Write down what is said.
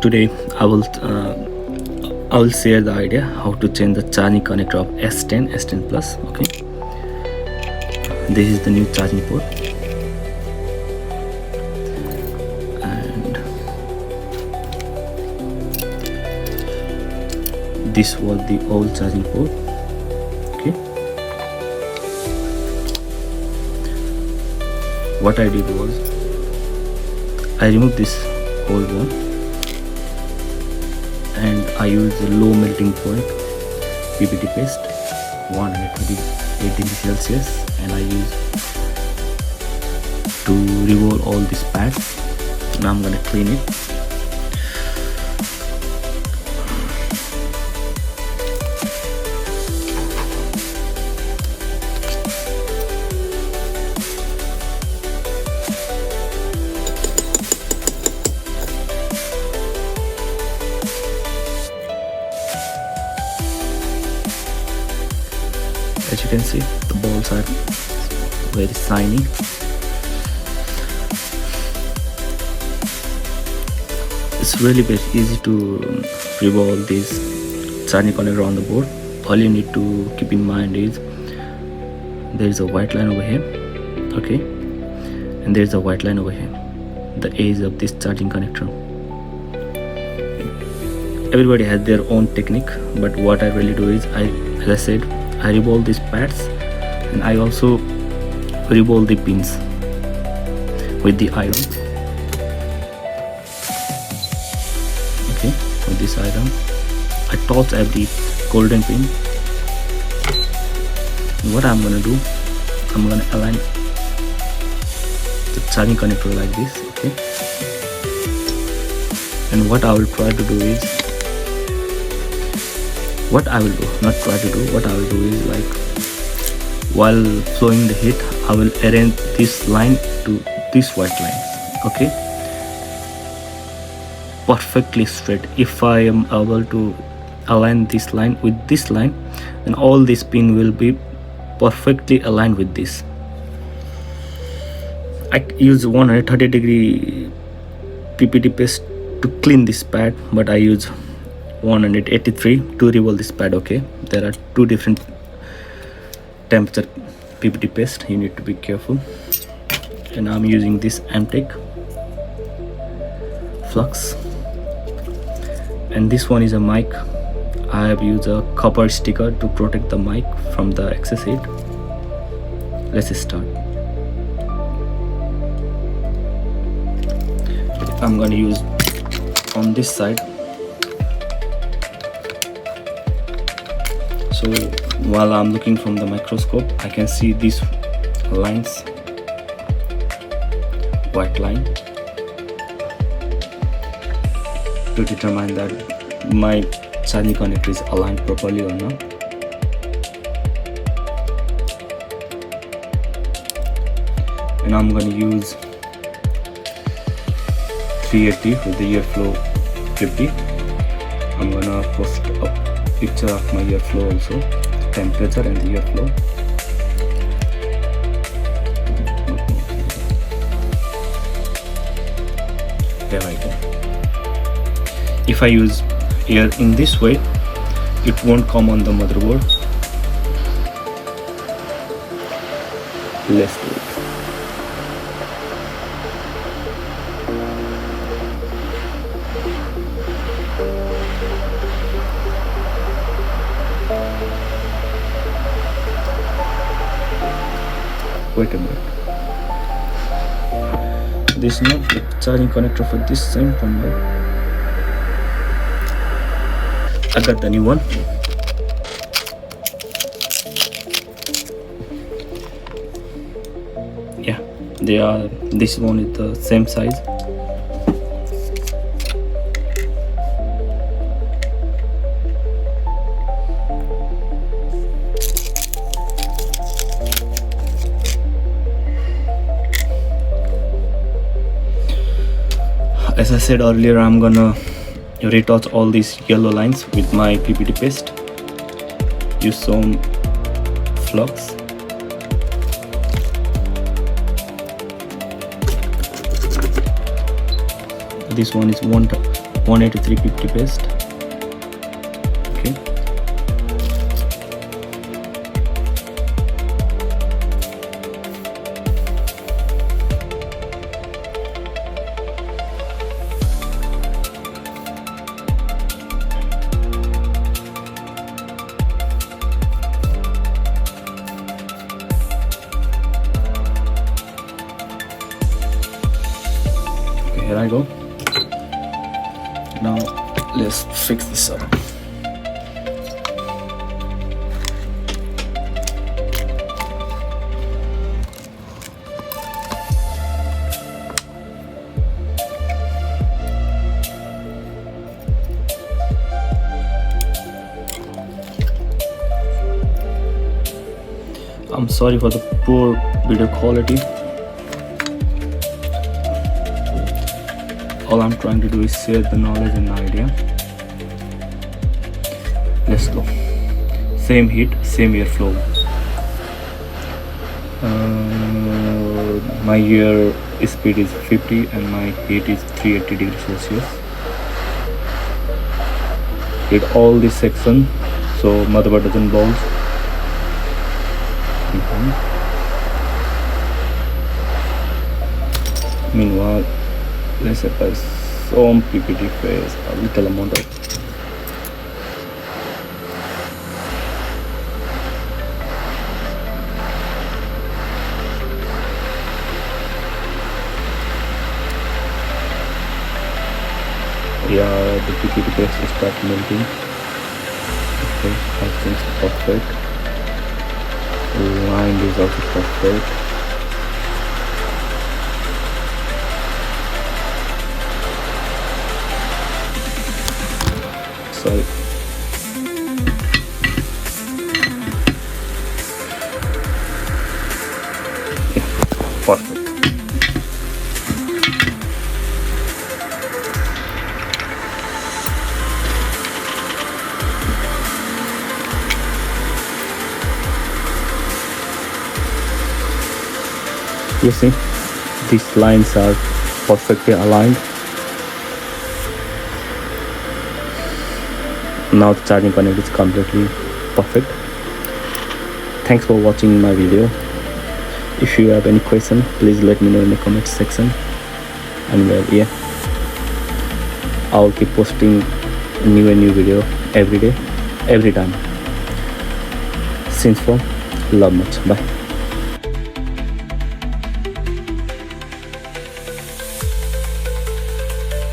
Today I will share the idea how to change the charging connector of S10 Plus. Okay, this is the new charging port, and this was the old charging port. Okay, what I did was I removed this old one and I use a low melting point PPT paste 138 degrees Celsius, and I use to revolve all these pads. Now I'm gonna clean it. As you can see, the balls are very shiny. It's really very easy to revolve this charging connector on the board. All you need to keep in mind is there is a white line over here, okay, and there is a white line over here, the edge of this charging connector. Everybody has their own technique, but what I really do is as I said, I revolve these pads, and I also revolve the pins with the iron. Okay, with this iron I touch every golden pin. What I'm gonna do, I'm gonna align the charging connector like this. Okay, and what I will try to do is what I will do is, like, while flowing the heat, I will arrange this line to this white line. Okay, perfectly straight. If I am able to align this line with this line, then all this pin will be perfectly aligned with this. I use 130 degree PPT paste to clean this pad, but I use 183 to revolve this pad. Okay, there are two different temperature PPT paste, you need to be careful. And I'm using this Amtech flux, and this one is a mic. I have used a copper sticker to protect the mic from the excess heat. Let's start. I'm gonna use on this side. So while I'm looking from the microscope, I can see these lines, white line, to determine that my charging connector is aligned properly or not. And I'm going to use 380 with the airflow 50. I'm going to post a picture of my airflow also, temperature and the airflow. There I go. If I use air in this way, it won't come on the motherboard. Let's do it. Wait a minute. This is not the charging connector for this same phone. I got the new one. Yeah, they are. This one is the same size. As I said earlier, I'm gonna retouch all these yellow lines with my PPT paste. Use some flux. This one is 1 183 pp paste. Okay. Here I go. Now let's fix this up. I'm sorry for the poor video quality. All I'm trying to do is share the knowledge and idea. Let's go. Same heat, same airflow. My air speed is 50 and my heat is 380 degrees Celsius. Hit all this section so motherboard doesn't bulge. Meanwhile, let's apply some PPT phase, a little amount of. Yeah, the PPT paste will start melting. Okay, everything's perfect. Line is also perfect. Sorry. Yeah, perfect. You see, these lines are perfectly aligned. Now the charging connect is completely perfect. Thanks for watching my video. If you have any question, please let me know in the comment section. And well, yeah, I'll keep posting new video every day, every time. Since for love much. Bye.